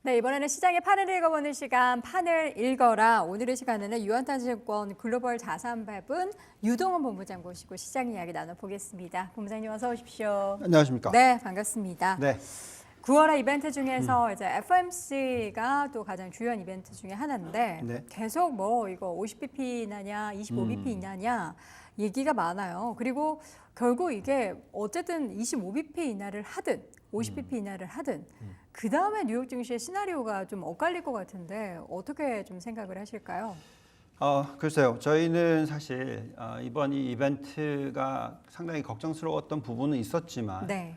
네, 이번에는 시장의 판을 읽어보는 시간, 판을 읽어라. 오늘의 시간에는 유한탄증권 글로벌 자산배분 유동원 본부장 모시고 시장 이야기 나눠보겠습니다. 본부장님 어서 오십시오. 안녕하십니까? 네, 반갑습니다. 네. 9월의 이벤트 중에서 이제 FOMC가 또 가장 주요한 이벤트 중에 하나인데 네. 계속 뭐 이거 50bp 이나냐, 25bp 이나냐 얘기가 많아요. 그리고 결국 이게 어쨌든 25bp 이나를 하든 50bp 이나를 하든 그 다음에 뉴욕 증시의 시나리오가 좀 엇갈릴 것 같은데 어떻게 좀 생각을 하실까요? 글쎄요. 저희는 사실 이번 이 이벤트가 상당히 걱정스러웠던 부분은 있었지만 네.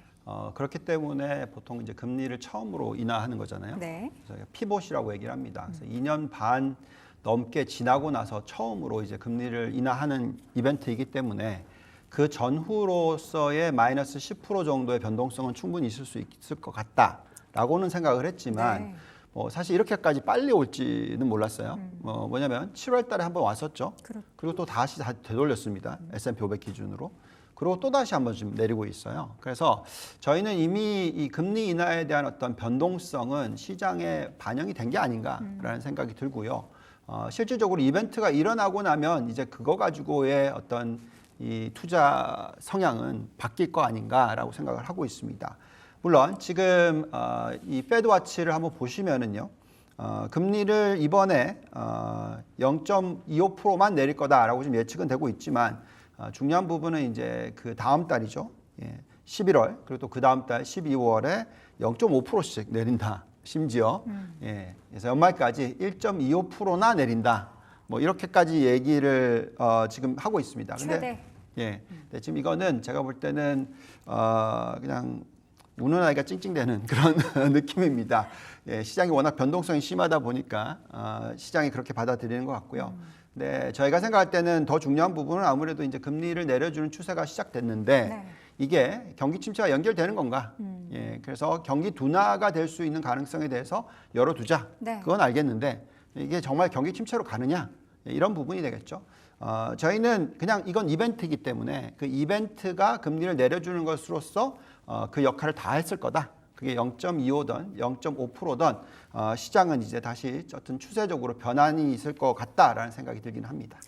그렇기 때문에 보통 이제 금리를 처음으로 인하하는 거잖아요. 네. 그래서 피봇이라고 얘기를 합니다. 그래서 2년 반 넘게 지나고 나서 처음으로 이제 금리를 인하하는 이벤트이기 때문에 그 전후로서의 마이너스 10% 정도의 변동성은 충분히 있을 수 있을 것 같다라고는 생각을 했지만 네. 사실 이렇게까지 빨리 올지는 몰랐어요. 뭐냐면 7월 달에 한번 왔었죠. 그리고 또 다시 되돌렸습니다. S&P 500 기준으로. 그리고 또 다시 한번 좀 내리고 있어요. 그래서 저희는 이미 이 금리 인하에 대한 어떤 변동성은 시장에 반영이 된 게 아닌가라는 생각이 들고요. 실질적으로 이벤트가 일어나고 나면 이제 그거 가지고의 어떤 이 투자 성향은 바뀔 거 아닌가라고 생각을 하고 있습니다. 물론 지금 이 페드와치를 한번 보시면은요, 금리를 이번에 0.25%만 내릴 거다라고 좀 예측은 되고 있지만 중요한 부분은 이제 그 다음 달이죠. 11월 그리고 또 그 다음 달 12월에 0.5%씩 내린다. 심지어 그래서 연말까지 1.25%나 내린다. 뭐 이렇게까지 얘기를 지금 하고 있습니다. 최대. 네, 지금 이거는 제가 볼 때는 그냥 우는 아이가 찡찡대는 그런 느낌입니다. 시장이 워낙 변동성이 심하다 보니까 시장이 그렇게 받아들이는 것 같고요. 네, 저희가 생각할 때는 더 중요한 부분은 아무래도 이제 금리를 내려주는 추세가 시작됐는데 네. 이게 경기 침체와 연결되는 건가? 그래서 경기 둔화가 될 수 있는 가능성에 대해서 열어두자. 네. 그건 알겠는데 이게 정말 경기 침체로 가느냐? 이런 부분이 되겠죠. 저희는 그냥 이건 이벤트이기 때문에 그 이벤트가 금리를 내려주는 것으로서 그 역할을 다 했을 거다. 그게 0.25든 0.5%든 시장은 이제 다시 어떤 추세적으로 변환이 있을 것 같다라는 생각이 들긴 합니다.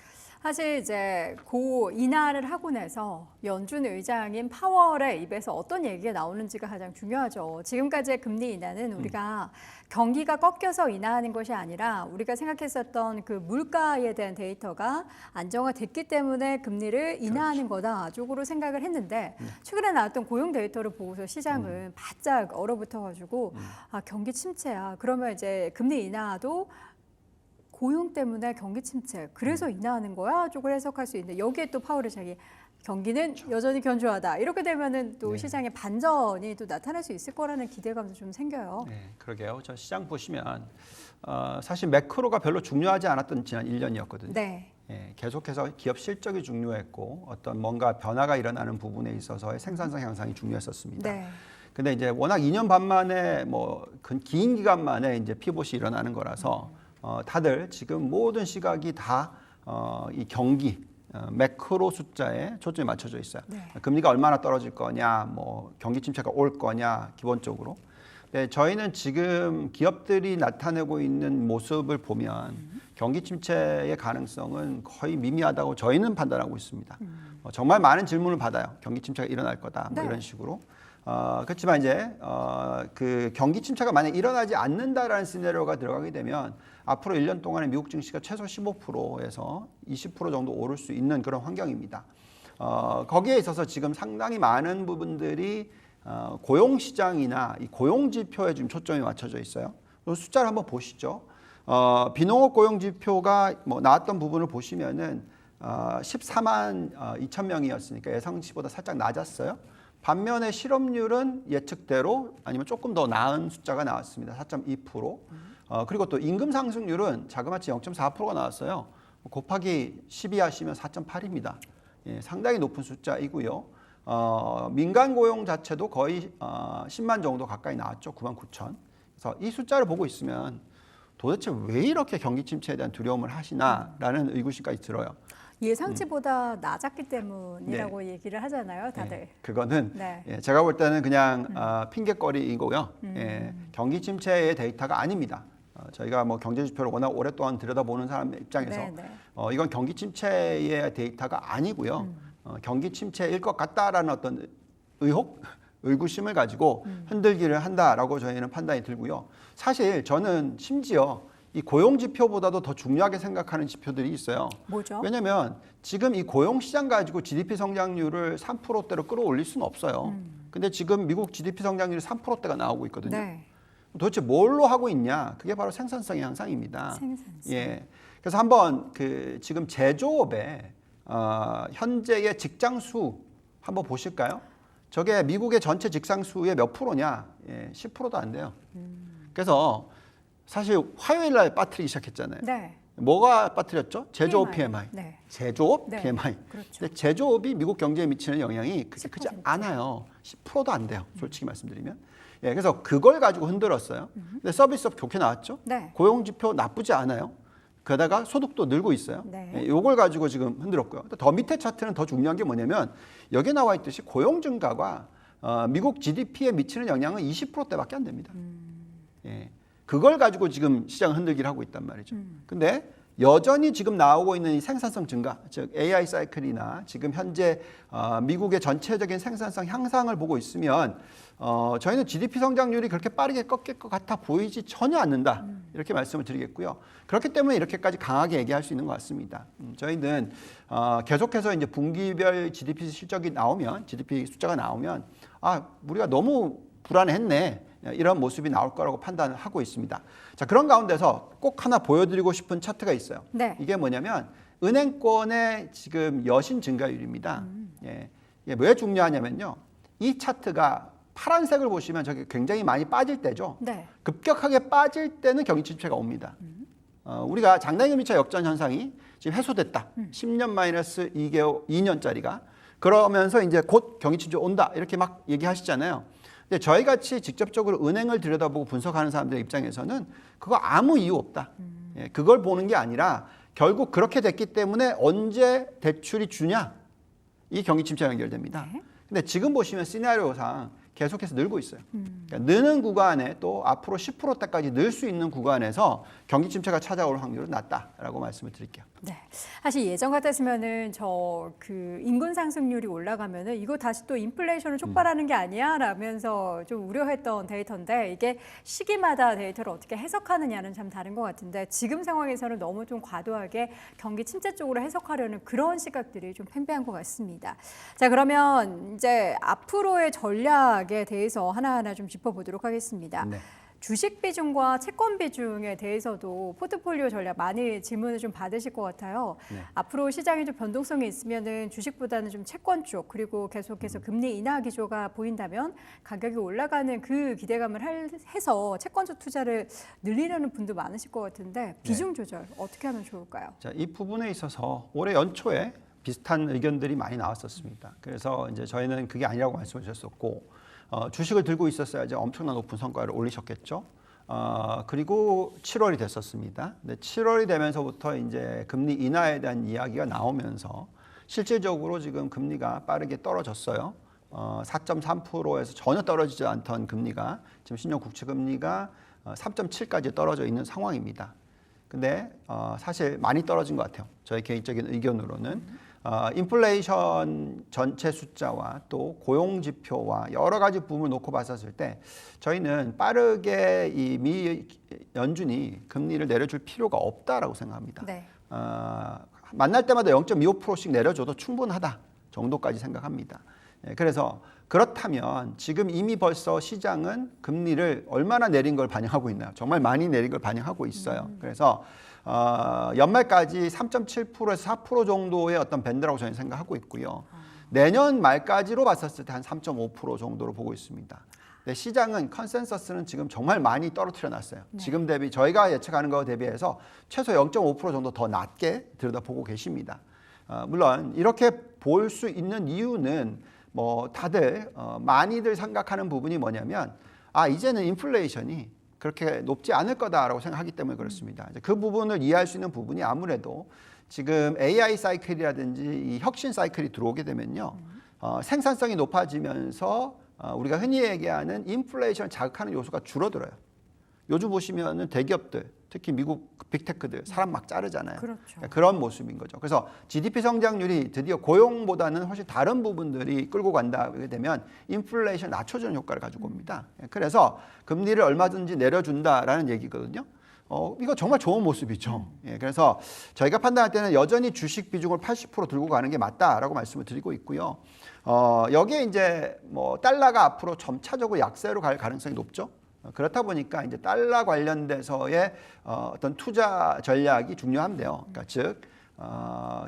사실 이제 고 인하를 하고 나서 연준 의장인 파월의 입에서 어떤 얘기가 나오는지가 가장 중요하죠. 지금까지의 금리 인하는 우리가 경기가 꺾여서 인하하는 것이 아니라 우리가 생각했었던 그 물가에 대한 데이터가 안정화됐기 때문에 금리를 인하하는 거다 쪽으로 생각을 했는데 최근에 나왔던 고용 데이터를 보고서 시장은 바짝 얼어붙어가지고 경기 침체야. 그러면 이제 금리 인하도 고용 때문에 경기 침체, 그래서 인하하는 거야? 쪽을 해석할 수 있는데 여기에 또 파월의 자기 경기는 여전히 견조하다. 이렇게 되면은 또 시장의 반전이 또 나타날 수 있을 거라는 기대감도 좀 생겨요. 네, 그러게요. 저 시장 보시면 사실 매크로가 별로 중요하지 않았던 지난 1년이었거든요. 네. 계속해서 기업 실적이 중요했고 어떤 뭔가 변화가 일어나는 부분에 있어서의 생산성 향상이 중요했었습니다. 네. 근데 이제 워낙 2년 반 만에 뭐 긴 기간 만에 이제 피봇이 일어나는 거라서 다들 지금 모든 시각이 다 이 경기 매크로 숫자에 초점이 맞춰져 있어요. 네. 금리가 얼마나 떨어질 거냐, 뭐 경기 침체가 올 거냐 기본적으로. 네, 저희는 지금 기업들이 나타내고 있는 모습을 보면 경기 침체의 가능성은 거의 미미하다고 저희는 판단하고 있습니다. 정말 많은 질문을 받아요. 경기 침체가 일어날 거다, 뭐 네. 이런 식으로. 그렇지만 이제 그 경기 침체가 만약 일어나지 않는다라는 시나리오가 들어가게 되면 앞으로 1년 동안에 미국 증시가 최소 15%에서 20% 정도 오를 수 있는 그런 환경입니다. 거기에 있어서 지금 상당히 많은 부분들이 고용 시장이나 이 고용 지표에 좀 초점이 맞춰져 있어요. 숫자를 한번 보시죠. 비농업 고용 지표가 뭐 나왔던 부분을 보시면은 14만 2천 명이었으니까 예상치보다 살짝 낮았어요. 반면에 실업률은 예측대로 아니면 조금 더 나은 숫자가 나왔습니다. 4.2%. 그리고 또 임금 상승률은 자그마치 0.4%가 나왔어요. 곱하기 12 하시면 4.8입니다. 상당히 높은 숫자이고요. 민간 고용 자체도 거의 10만 정도 가까이 나왔죠. 9만 9천. 그래서 이 숫자를 보고 있으면 도대체 왜 이렇게 경기 침체에 대한 두려움을 하시나라는 의구심까지 들어요. 예상치보다 낮았기 때문이라고 얘기를 하잖아요, 다들. 예, 그거는 네. 예, 제가 볼 때는 그냥 핑계거리이고요. 예, 경기 침체의 데이터가 아닙니다. 저희가 뭐 경제 지표를 워낙 오랫동안 들여다보는 사람 입장에서 네, 네. 이건 경기 침체의 데이터가 아니고요. 경기 침체일 것 같다라는 어떤 의혹, 의구심을 가지고 흔들기를 한다라고 저희는 판단이 들고요. 사실 저는 심지어 이 고용 지표보다도 더 중요하게 생각하는 지표들이 있어요. 뭐죠? 왜냐하면 지금 이 고용 시장 가지고 GDP 성장률을 3%대로 끌어올릴 수는 없어요. 근데 지금 미국 GDP 성장률이 3%대가 나오고 있거든요. 네. 도대체 뭘로 하고 있냐? 그게 바로 생산성의 향상입니다. 생산성. 예. 그래서 한번 그 지금 제조업의 현재의 직장 수 한번 보실까요? 저게 미국의 전체 직장 수의 몇 프로냐? 예, 10%도 안 돼요. 그래서 사실 화요일 날 빠뜨리기 시작했잖아요. 네. 뭐가 빠뜨렸죠? 제조업 PMI. PMI. 네. 제조업 네. PMI. 그렇죠. 근데 제조업이 미국 경제에 미치는 영향이 그렇게 크지 10%. 않아요. 10%도 안 돼요. 솔직히 말씀드리면. 예, 그래서 그걸 가지고 흔들었어요. 근데 서비스업 좋게 나왔죠. 네. 고용 지표 나쁘지 않아요. 게다가 소득도 늘고 있어요. 네. 예, 이걸 가지고 지금 흔들었고요. 더 밑에 차트는 더 중요한 게 뭐냐면 여기에 나와 있듯이 고용 증가가 미국 GDP에 미치는 영향은 20%대밖에 안 됩니다. 예, 그걸 가지고 지금 시장을 흔들기를 하고 있단 말이죠. 근데 여전히 지금 나오고 있는 이 생산성 증가, 즉 AI 사이클이나 지금 현재 미국의 전체적인 생산성 향상을 보고 있으면 저희는 GDP 성장률이 그렇게 빠르게 꺾일 것 같아 보이지 전혀 않는다. 이렇게 말씀을 드리겠고요. 그렇기 때문에 이렇게까지 강하게 얘기할 수 있는 것 같습니다. 저희는 계속해서 이제 분기별 GDP 실적이 나오면, GDP 숫자가 나오면 우리가 너무 불안했네. 이런 모습이 나올 거라고 판단을 하고 있습니다. 자, 그런 가운데서 꼭 하나 보여드리고 싶은 차트가 있어요. 네. 이게 뭐냐면 은행권의 지금 여신 증가율입니다. 예, 이게 왜 중요하냐면요. 이 차트가 파란색을 보시면 저게 굉장히 많이 빠질 때죠. 네. 급격하게 빠질 때는 경기 침체가 옵니다. 우리가 장단기금리차 역전 현상이 지금 해소됐다. 10년 마이너스 2년짜리가 그러면서 이제 곧 경기 침체 온다. 이렇게 막 얘기하시잖아요. 근데 저희 같이 직접적으로 은행을 들여다보고 분석하는 사람들 입장에서는 그거 아무 이유 없다. 예, 그걸 보는 게 아니라 결국 그렇게 됐기 때문에 언제 대출이 주냐 이 경기 침체와 연결됩니다. 네. 근데 지금 보시면 시나리오상 계속해서 늘고 있어요. 그러니까 느는 구간에 또 앞으로 10%대까지 늘 수 있는 구간에서 경기 침체가 찾아올 확률은 낮다라고 말씀을 드릴게요. 네. 사실 예전 같았으면은 그 인근 상승률이 올라가면은 이거 다시 또 인플레이션을 촉발하는 게 아니야? 라면서 좀 우려했던 데이터인데 이게 시기마다 데이터를 어떻게 해석하느냐는 참 다른 것 같은데 지금 상황에서는 너무 좀 과도하게 경기 침체 쪽으로 해석하려는 그런 시각들이 좀 팽배한 것 같습니다. 자, 그러면 이제 앞으로의 전략에 대해서 하나하나 좀 짚어보도록 하겠습니다. 네. 주식 비중과 채권 비중에 대해서도 포트폴리오 전략 많이 질문을 좀 받으실 것 같아요. 네. 앞으로 시장에 좀 변동성이 있으면은 주식보다는 좀 채권 쪽 그리고 계속해서 금리 인하 기조가 보인다면 가격이 올라가는 그 기대감을 해서 채권 쪽 투자를 늘리려는 분도 많으실 것 같은데 비중 조절 어떻게 하면 좋을까요? 자, 이 부분에 있어서 올해 연초에 비슷한 의견들이 많이 나왔었습니다. 그래서 이제 저희는 그게 아니라고 말씀을 주셨었고 주식을 들고 있었어야지 엄청난 높은 성과를 올리셨겠죠. 그리고 7월이 됐었습니다. 근데 7월이 되면서부터 이제 금리 인하에 대한 이야기가 나오면서 실질적으로 지금 금리가 빠르게 떨어졌어요. 4.3%에서 전혀 떨어지지 않던 금리가 지금 10년 국채 금리가 3.7까지 떨어져 있는 상황입니다. 근데 사실 많이 떨어진 것 같아요. 저의 개인적인 의견으로는. 인플레이션 전체 숫자와 또 고용 지표와 여러 가지 부분을 놓고 봤었을 때 저희는 빠르게 이 미 연준이 금리를 내려줄 필요가 없다라고 생각합니다. 네. 만날 때마다 0.25%씩 내려줘도 충분하다 정도까지 생각합니다. 그래서 그렇다면 지금 이미 벌써 시장은 금리를 얼마나 내린 걸 반영하고 있나요? 정말 많이 내린 걸 반영하고 있어요. 그래서 연말까지 3.7%에서 4% 정도의 어떤 밴드라고 저는 생각하고 있고요. 내년 말까지로 봤었을 때 한 3.5% 정도로 보고 있습니다. 근데 시장은 컨센서스는 지금 정말 많이 떨어뜨려 놨어요. 네. 지금 대비 저희가 예측하는 거에 대비해서 최소 0.5% 정도 더 낮게 들여다보고 계십니다. 물론 이렇게 볼 수 있는 이유는 뭐 다들 많이들 생각하는 부분이 뭐냐면 이제는 인플레이션이 그렇게 높지 않을 거다라고 생각하기 때문에 그렇습니다. 그 부분을 이해할 수 있는 부분이 아무래도 지금 AI 사이클이라든지 이 혁신 사이클이 들어오게 되면요. 생산성이 높아지면서 우리가 흔히 얘기하는 인플레이션을 자극하는 요소가 줄어들어요. 요즘 보시면은 대기업들, 특히 미국 빅테크들 사람 막 자르잖아요. 그렇죠. 그런 모습인 거죠. 그래서 GDP 성장률이 드디어 고용보다는 훨씬 다른 부분들이 끌고 간다게 되면 인플레이션 낮춰주는 효과를 가지고 옵니다. 그래서 금리를 얼마든지 내려준다라는 얘기거든요. 이거 정말 좋은 모습이죠. 그래서 저희가 판단할 때는 여전히 주식 비중을 80% 들고 가는 게 맞다라고 말씀을 드리고 있고요. 여기에 이제 뭐 달러가 앞으로 점차적으로 약세로 갈 가능성이 높죠. 그렇다 보니까 이제 달러 관련돼서의 어떤 투자 전략이 중요한데요. 그러니까 즉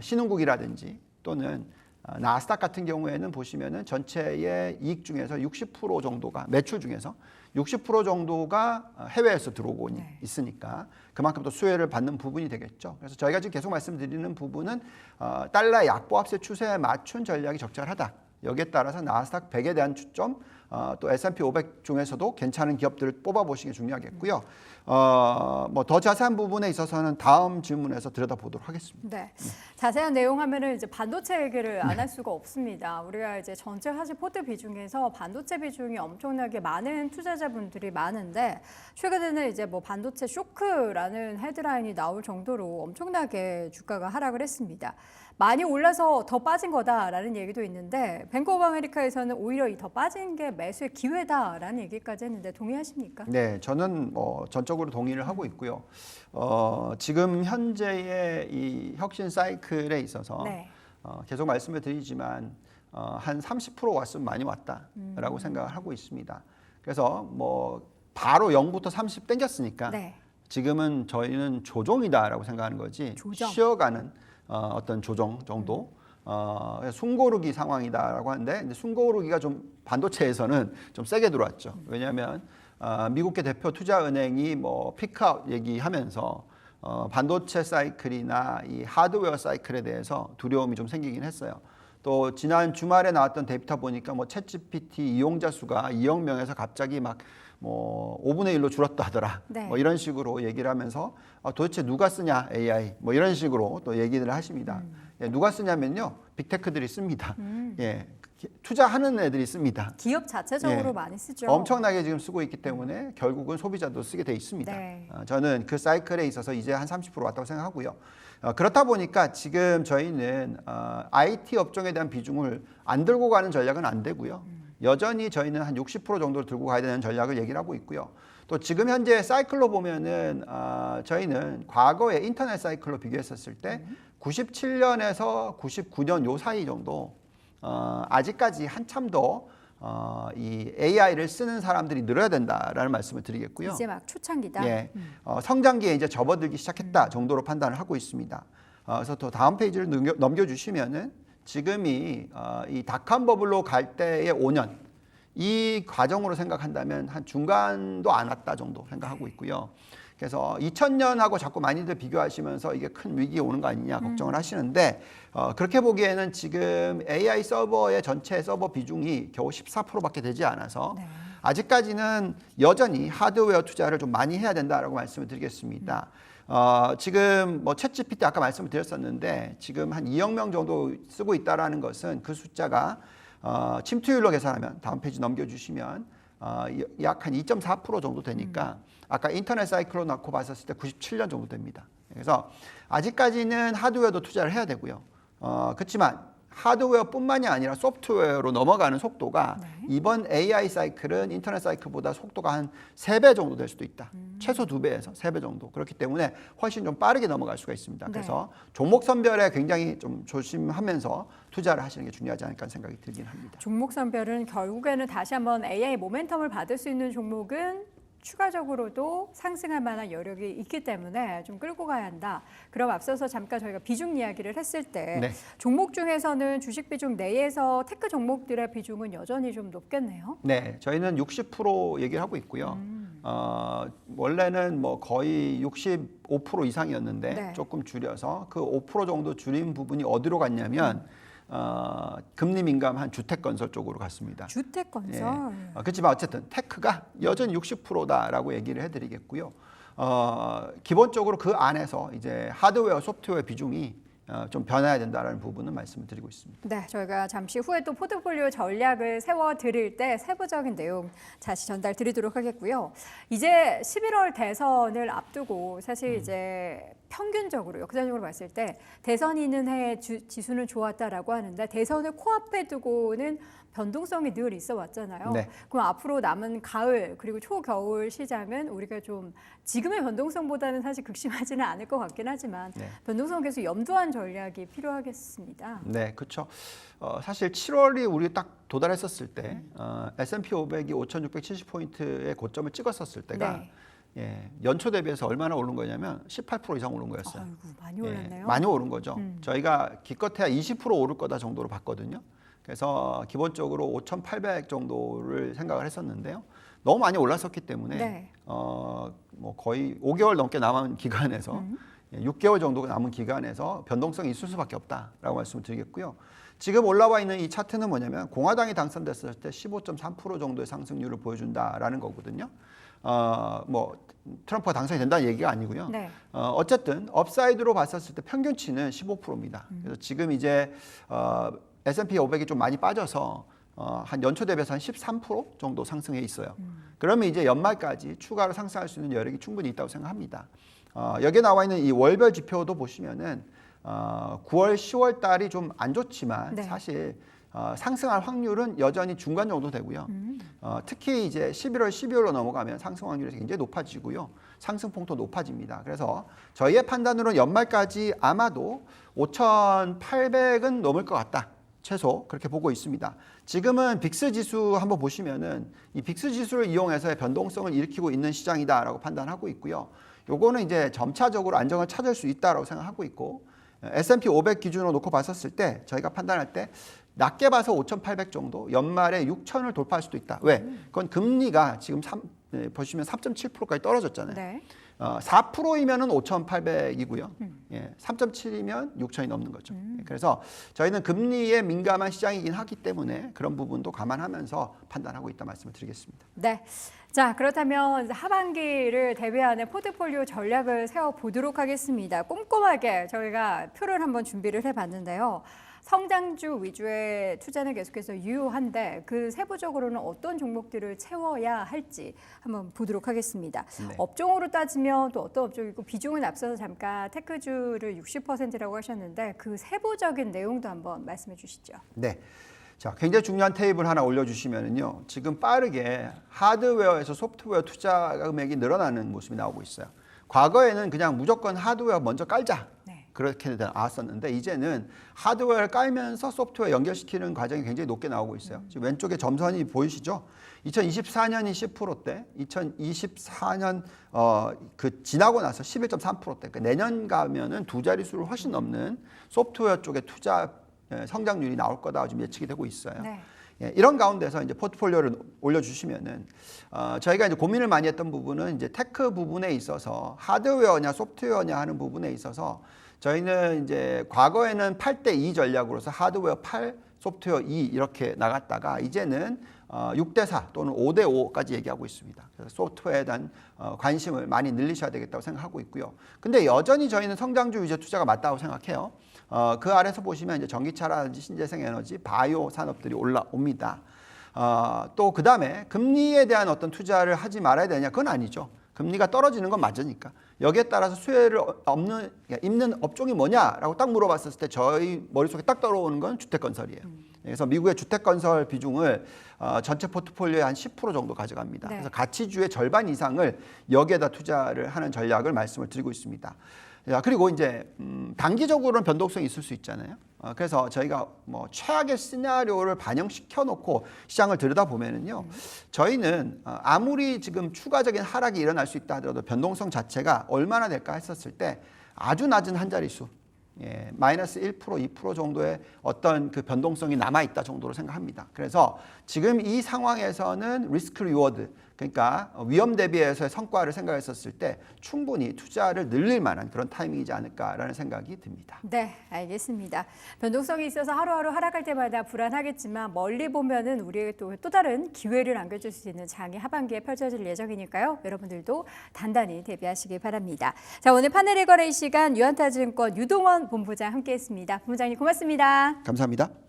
신흥국이라든지 또는 나스닥 같은 경우에는 보시면은 전체의 이익 중에서 60% 정도가 매출 중에서 60% 정도가 해외에서 들어오고 있으니까 그만큼 또 수혜를 받는 부분이 되겠죠. 그래서 저희가 지금 계속 말씀드리는 부분은 달러 약보합세 추세에 맞춘 전략이 적절하다. 여기에 따라서 나스닥 100에 대한 추점, 또 S&P 500 중에서도 괜찮은 기업들을 뽑아보시는 게 중요하겠고요. 뭐 더 자세한 부분에 있어서는 다음 질문에서 들여다보도록 하겠습니다. 네, 자세한 내용 하면은 이제 반도체 얘기를 안 할 수가 없습니다. 우리가 이제 전체 사실 포트 비중에서 반도체 비중이 엄청나게 많은 투자자분들이 많은데 최근에는 이제 뭐 반도체 쇼크라는 헤드라인이 나올 정도로 엄청나게 주가가 하락을 했습니다. 많이 올라서 더 빠진 거다라는 얘기도 있는데 뱅크 오브 아메리카에서는 오히려 이 더 빠진 게 매수의 기회다라는 얘기까지 했는데 동의하십니까? 네, 저는 뭐 전적으로 동의를 하고 있고요. 지금 현재의 이 혁신 사이클에 있어서 계속 말씀을 드리지만 한 30% 왔으면 많이 왔다라고 생각을 하고 있습니다. 그래서 뭐 바로 0부터 30 땡겼으니까 지금은 저희는 조정이다라고 생각하는 거지 쉬어가는 어떤 조정 정도 숨고르기 상황이다라고 하는데 근데 숨고르기가 좀 반도체에서는 좀 세게 들어왔죠. 왜냐하면 미국계 대표 투자은행이 뭐 피크아웃 얘기하면서 반도체 사이클이나 이 하드웨어 사이클에 대해서 두려움이 좀 생기긴 했어요. 또 지난 주말에 나왔던 데이터 보니까 뭐 챗GPT 이용자 수가 2억 명에서 갑자기 막 뭐 5분의 1로 줄었다 하더라. 뭐 이런 식으로 얘기를 하면서 도대체 누가 쓰냐 AI 뭐 이런 식으로 또 얘기를 하십니다. 누가 쓰냐면요 빅테크들이 씁니다. 투자하는 애들이 씁니다. 기업 자체적으로 많이 쓰죠. 엄청나게 지금 쓰고 있기 때문에 결국은 소비자도 쓰게 돼 있습니다. 저는 그 사이클에 있어서 이제 한 30% 왔다고 생각하고요. 그렇다 보니까 지금 저희는 IT 업종에 대한 비중을 안 들고 가는 전략은 안 되고요. 여전히 저희는 한 60% 정도를 들고 가야 되는 전략을 얘기를 하고 있고요. 또 지금 현재 사이클로 보면은 저희는 과거에 인터넷 사이클로 비교했었을 때 97년에서 99년 요 사이 정도 아직까지 한참 더 이 AI를 쓰는 사람들이 늘어야 된다라는 말씀을 드리겠고요. 이제 막 초창기다. 성장기에 이제 접어들기 시작했다 정도로 판단을 하고 있습니다. 그래서 또 다음 페이지를 넘겨주시면은 지금이 이 닷컴 버블로 갈 때의 5년 이 과정으로 생각한다면 한 중간도 안 왔다 정도 생각하고 있고요. 그래서 2000년하고 자꾸 많이들 비교하시면서 이게 큰 위기에 오는 거 아니냐 걱정을 하시는데 그렇게 보기에는 지금 AI 서버의 전체 서버 비중이 겨우 14%밖에 되지 않아서 아직까지는 여전히 하드웨어 투자를 좀 많이 해야 된다라고 말씀을 드리겠습니다. 지금 뭐 챗GPT 아까 말씀을 드렸었는데 지금 한 2억 명 정도 쓰고 있다라는 것은 그 숫자가 침투율로 계산하면 다음 페이지 넘겨주시면 약 한 2.4% 정도 되니까 아까 인터넷 사이클로 놓고 봤었을 때 97년 정도 됩니다. 그래서 아직까지는 하드웨어도 투자를 해야 되고요. 그렇지만 하드웨어뿐만이 아니라 소프트웨어로 넘어가는 속도가 이번 AI 사이클은 인터넷 사이클보다 속도가 한 3배 정도 될 수도 있다. 최소 2배에서 3배 정도. 그렇기 때문에 훨씬 좀 빠르게 넘어갈 수가 있습니다. 그래서 종목 선별에 굉장히 좀 조심하면서 투자를 하시는 게 중요하지 않을까 생각이 들긴 합니다. 종목 선별은 결국에는 다시 한번 AI 모멘텀을 받을 수 있는 종목은 추가적으로도 상승할 만한 여력이 있기 때문에 좀 끌고 가야 한다. 그럼 앞서서 잠깐 저희가 비중 이야기를 했을 때 종목 중에서는 주식 비중 내에서 테크 종목들의 비중은 여전히 좀 높겠네요. 네, 저희는 60% 얘기를 하고 있고요. 원래는 뭐 거의 65% 이상이었는데 조금 줄여서 그 5% 정도 줄인 부분이 어디로 갔냐면 금리 민감한 주택건설 쪽으로 갔습니다. 주택건설. 그렇지만 어쨌든 테크가 여전히 60%다라고 얘기를 해드리겠고요. 기본적으로 그 안에서 이제 하드웨어, 소프트웨어 비중이 좀 변해야 된다라는 부분은 말씀을 드리고 있습니다. 네, 저희가 잠시 후에 또 포트폴리오 전략을 세워드릴 때 세부적인 내용 다시 전달드리도록 하겠고요. 이제 11월 대선을 앞두고 사실 이제 평균적으로 역사적으로 봤을 때 대선이 있는 해 지수는 좋았다라고 하는데 대선을 코앞에 두고는 변동성이 늘 있어 왔잖아요. 네. 그럼 앞으로 남은 가을 그리고 초겨울 시장은 우리가 좀 지금의 변동성보다는 사실 극심하지는 않을 것 같긴 하지만 네. 변동성 계속 염두한 전략이 필요하겠습니다. 네, 그렇죠. 사실 7월이 우리 딱 도달했었을 때 S&P 500이 5,670포인트의 고점을 찍었었을 때가 네. 예, 연초 대비해서 얼마나 오른 거냐면 18% 이상 오른 거였어요. 아이고, 많이 올랐네요. 예, 많이 오른 거죠. 저희가 기껏해야 20% 오를 거다 정도로 봤거든요. 그래서 기본적으로 5,800 정도를 생각을 했었는데요. 너무 많이 올랐었기 때문에 네. 뭐 거의 5개월 넘게 남은 기간에서 6개월 정도가 남은 기간에서 변동성이 있을 수밖에 없다라고 말씀을 드리겠고요. 지금 올라와 있는 이 차트는 뭐냐면 공화당이 당선됐을 때 15.3% 정도의 상승률을 보여준다라는 거거든요. 뭐 트럼프가 당선이 된다는 얘기가 아니고요. 네. 어쨌든 업사이드로 봤었을 때 평균치는 15%입니다. 그래서 지금 이제 S&P 500이 좀 많이 빠져서 한 연초 대비해서 한 13% 정도 상승해 있어요. 그러면 이제 연말까지 추가로 상승할 수 있는 여력이 충분히 있다고 생각합니다. 여기에 나와 있는 이 월별 지표도 보시면은 9월, 10월 달이 좀 안 좋지만 네. 사실 상승할 확률은 여전히 중간 정도 되고요. 특히 이제 11월, 12월로 넘어가면 상승 확률이 굉장히 높아지고요. 상승폭도 높아집니다. 그래서 저희의 판단으로는 연말까지 아마도 5,800은 넘을 것 같다. 최소 그렇게 보고 있습니다. 지금은 빅스 지수 한번 보시면은 이 빅스 지수를 이용해서의 변동성을 일으키고 있는 시장이다라고 판단하고 있고요. 요거는 이제 점차적으로 안정을 찾을 수 있다라고 생각하고 있고 S&P 500 기준으로 놓고 봤었을 때 저희가 판단할 때 낮게 봐서 5,800 정도, 연말에 6,000을 돌파할 수도 있다. 왜? 그건 금리가 지금 보시면 3.7%까지 떨어졌잖아요. 네. 4%이면은 5,800이고요. 예, 3.7이면 6,000이 넘는 거죠. 그래서 저희는 금리에 민감한 시장이긴 하기 때문에 그런 부분도 감안하면서 판단하고 있다 말씀을 드리겠습니다. 네. 자, 그렇다면 하반기를 대비하는 포트폴리오 전략을 세워보도록 하겠습니다. 꼼꼼하게 저희가 표를 한번 준비를 해봤는데요. 성장주 위주의 투자는 계속해서 유효한데 그 세부적으로는 어떤 종목들을 채워야 할지 한번 보도록 하겠습니다. 네. 업종으로 따지면 또 어떤 업종이고 비중은 앞서서 잠깐 테크주를 60%라고 하셨는데 그 세부적인 내용도 한번 말씀해 주시죠. 네. 자, 굉장히 중요한 테이블 하나 올려주시면은요. 지금 빠르게 하드웨어에서 소프트웨어 투자 금액이 늘어나는 모습이 나오고 있어요. 과거에는 그냥 무조건 하드웨어 먼저 깔자. 네. 그렇게 나왔었는데 이제는 하드웨어를 깔면서 소프트웨어 연결시키는 과정이 굉장히 높게 나오고 있어요. 지금 왼쪽에 점선이 보이시죠? 2024년이 10%대, 2024년 그 지나고 나서 11.3%대. 그러니까 내년 가면은 두 자릿수를 훨씬 넘는 소프트웨어 쪽에 투자 성장률이 나올 거다 지금 예측이 되고 있어요. 네. 예, 이런 가운데서 이제 포트폴리오를 올려주시면은 저희가 이제 고민을 많이 했던 부분은 이제 테크 부분에 있어서 하드웨어냐 소프트웨어냐 하는 부분에 있어서 저희는 이제 과거에는 8대2 전략으로서 하드웨어 8, 소프트웨어 2 이렇게 나갔다가 이제는 6대4 또는 5대5까지 얘기하고 있습니다. 그래서 소프트웨어에 대한 관심을 많이 늘리셔야 되겠다고 생각하고 있고요. 근데 여전히 저희는 성장주 위주 투자가 맞다고 생각해요. 그 아래서 보시면 이제 전기차라든지 신재생 에너지, 바이오 산업들이 올라옵니다. 또 그 다음에 금리에 대한 어떤 투자를 하지 말아야 되냐? 그건 아니죠. 금리가 떨어지는 건 맞으니까. 여기에 따라서 수혜를 입는 업종이 뭐냐라고 딱 물어봤을 때 저희 머릿속에 딱 떠오르는 건 주택건설이에요. 그래서 미국의 주택건설 비중을 전체 포트폴리오의 한 10% 정도 가져갑니다. 네. 그래서 가치주의 절반 이상을 여기에다 투자를 하는 전략을 말씀을 드리고 있습니다. 자, 그리고 이제 단기적으로는 변동성이 있을 수 있잖아요. 그래서 저희가 뭐 최악의 시나리오를 반영시켜 놓고 시장을 들여다보면은요. 저희는 아무리 지금 추가적인 하락이 일어날 수 있다 하더라도 변동성 자체가 얼마나 될까 했었을 때 아주 낮은 한 자릿수, 예, 마이너스 1%, 2% 정도의 어떤 그 변동성이 남아 있다 정도로 생각합니다. 그래서 지금 이 상황에서는 리스크 리워드, 그러니까 위험 대비해서의 성과를 생각했었을 때 충분히 투자를 늘릴 만한 그런 타이밍이지 않을까라는 생각이 듭니다. 네, 알겠습니다. 변동성이 있어서 하루하루 하락할 때마다 불안하겠지만 멀리 보면은 우리에게 또 다른 기회를 안겨줄 수 있는 장이 하반기에 펼쳐질 예정이니까요. 여러분들도 단단히 대비하시기 바랍니다. 자, 오늘 파네일 거래일 시간 유한타증권 유동원 본부장 함께했습니다. 본부장님 고맙습니다. 감사합니다.